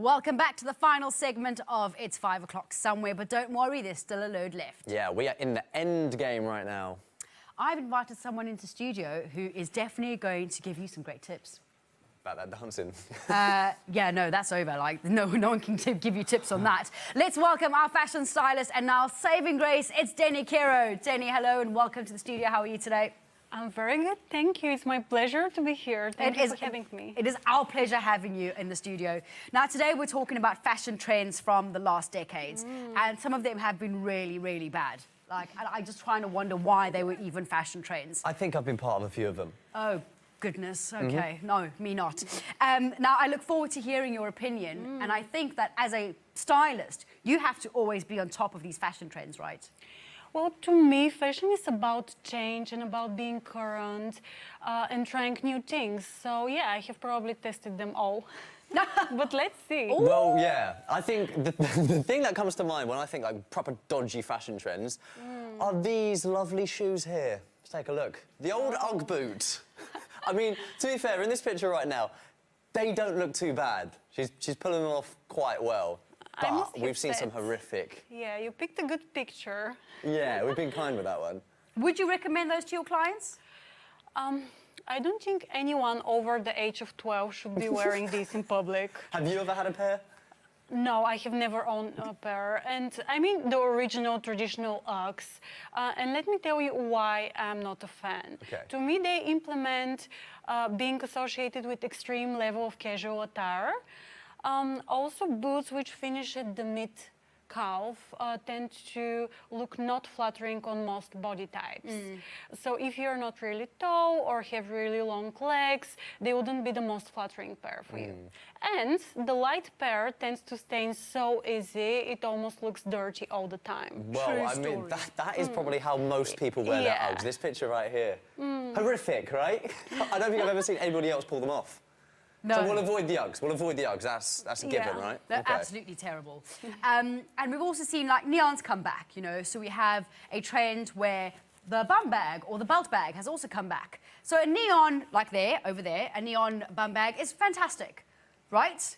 Welcome back to the final segment of It's 5 o'clock somewhere, but don't worry, there's still a load left. Yeah, we are in the end game right now. I've invited someone into studio who is definitely going to give you some great tips. About that dancing. Yeah, no, that's over. Like, no one can give you tips on that. Let's welcome our fashion stylist and now saving grace, it's Deni Kiro. Deni, hello and welcome to the studio. How are you today? I'm very good, thank you. It's my pleasure to be here. Thank you for having me. It is our pleasure having you in the studio. Now, today we're talking about fashion trends from the last decades, and some of them have been really, really bad. Like, I just trying to wonder why they were even fashion trends. I think I've been part of a few of them. Oh, goodness. Okay, no, me not. Now, I look forward to hearing your opinion, and I think that as a stylist, you have to always be on top of these fashion trends, right? Well, to me, fashion is about change and about being current and trying new things. So, yeah, I have probably tested them all. But let's see. Ooh. Well, yeah, I think the thing that comes to mind when I think like proper dodgy fashion trends are these lovely shoes here. Let's take a look. The old Ugg boots. I mean, to be fair, in this picture right now, they don't look too bad. She's pulling them off quite well. But we've seen some horrific. Yeah, you picked a good picture. Yeah, we've been kind with that one. Would you recommend those to your clients? I don't think anyone over the age of 12 should be wearing these in public. Have you ever had a pair? No, I have never owned a pair. And I mean the original traditional Uggs. And let me tell you why I'm not a fan. Okay. To me, they implement being associated with extreme level of casual attire. Also, boots which finish at the mid-calf tend to look not flattering on most body types. So if you're not really tall or have really long legs, they wouldn't be the most flattering pair for you. And the light pair tends to stain so easy, it almost looks dirty all the time. Well, I mean, that is probably how most people wear their Uggs. This picture right here. Horrific, right? I don't think I've ever seen anybody else pull them off. No. So we'll avoid the Uggs. We'll avoid the Uggs. That's a given, right? They're absolutely terrible. And we've also seen like neons come back, you know. So we have a trend where the bum bag or the belt bag has also come back. So a neon, like there, over there, a neon bum bag is fantastic, right?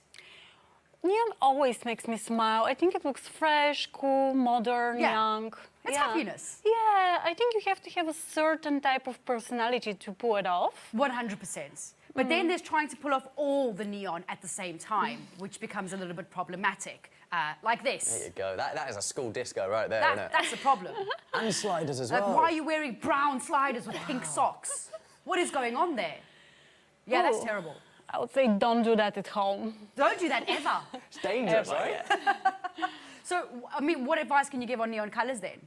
Neon always makes me smile. I think it looks fresh, cool, modern, young. It's happiness. Yeah, I think you have to have a certain type of personality to pull it off. 100%. But then there's trying to pull off all the neon at the same time, which becomes a little bit problematic, like this. There you go. That is a school disco right there, isn't it? That's a problem. And sliders as Like, well. why are you wearing brown sliders with pink socks? What is going on there? Yeah, that's terrible. I would say don't do that at home. Don't do that ever. It's dangerous, right? So, I mean, what advice can you give on neon colours then?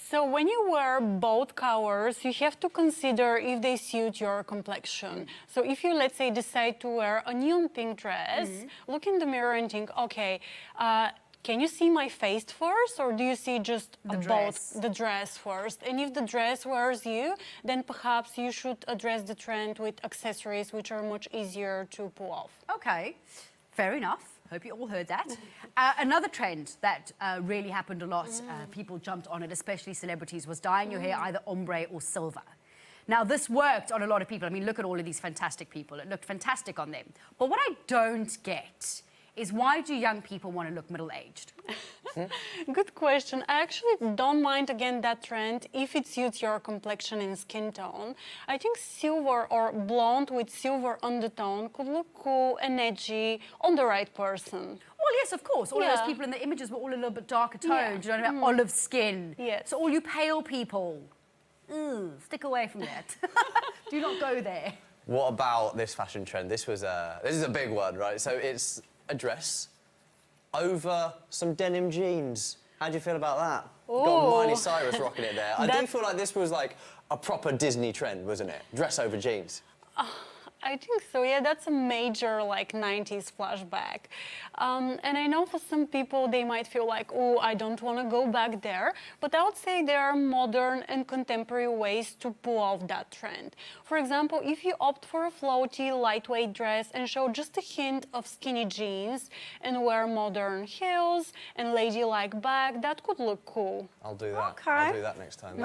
So when you wear both colors, you have to consider if they suit your complexion. So if you, let's say, decide to wear a neon pink dress, look in the mirror and think, okay, can you see my face first, or do you see just the dress first? And if the dress wears you, then perhaps you should address the trend with accessories, which are much easier to pull off. Okay, fair enough. Hope you all heard that. Another trend that really happened a lot, people jumped on it, especially celebrities, was dyeing your hair either ombre or silver. Now, this worked on a lot of people. I mean, look at all of these fantastic people. It looked fantastic on them. But what I don't get is why do young people want to look middle-aged? Good question. I actually don't mind, again, that trend if it suits your complexion and skin tone. I think silver or blonde with silver undertone could look cool and edgy on the right person. Well, yes, of course. All of those people in the images were all a little bit darker toned, you know what I mean? Olive skin. Yes. So all you pale people, stick away from that. Do not go there. What about this fashion trend? This is a big one, right? So it's a dress over some denim jeans. How do you feel about that? Got Miley Cyrus rocking it there. I do feel like this was like a proper Disney trend, wasn't it? Dress over jeans. I think so, yeah, that's a major, like, 90s flashback. And I know for some people, they might feel like, oh, I don't want to go back there. But I would say there are modern and contemporary ways to pull off that trend. For example, if you opt for a floaty, lightweight dress and show just a hint of skinny jeans and wear modern heels and ladylike bag, that could look cool. I'll do that. Okay. I'll do that next time.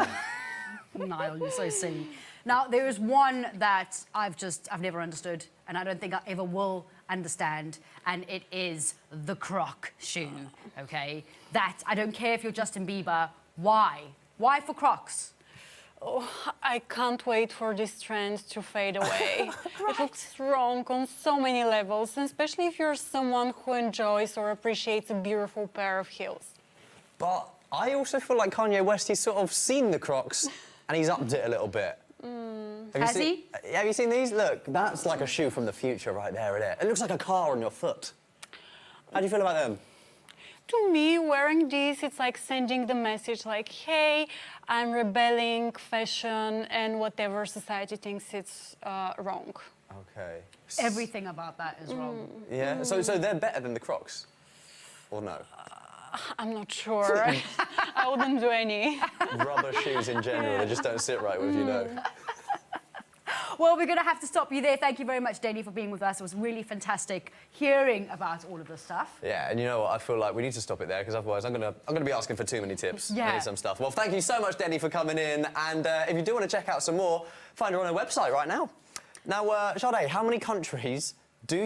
Niall, you're so silly. Now, there is one that I've never understood, and I don't think I ever will understand, and it is the Croc shoe, okay? That, I don't care if you're Justin Bieber, why? Why for Crocs? Oh, I can't wait for this trend to fade away. It looks wrong on so many levels, and especially if you're someone who enjoys or appreciates a beautiful pair of heels. But I also feel like Kanye West, he's sort of seen the Crocs and he's upped it a little bit. Has he? Have you seen these? Look, that's like a shoe from the future right there, isn't it? It looks like a car on your foot. How do you feel about them? To me, wearing these, it's like sending the message like, hey, I'm rebelling fashion and whatever society thinks it's wrong. Okay. Everything about that is wrong. Yeah, so they're better than the Crocs? Or no? I'm not sure. I wouldn't do any. Rubber shoes in general, they just don't sit right with you, no. Well, we're going to have to stop you there. Thank you very much, Deni, for being with us. It was really fantastic hearing about all of this stuff. Yeah, and you know what? I feel like we need to stop it there because otherwise I'm gonna be asking for too many tips. Yeah. I need some stuff. Well, thank you so much, Deni, for coming in. And if you do want to check out some more, find her on her website right now. Now, Sade, how many countries do you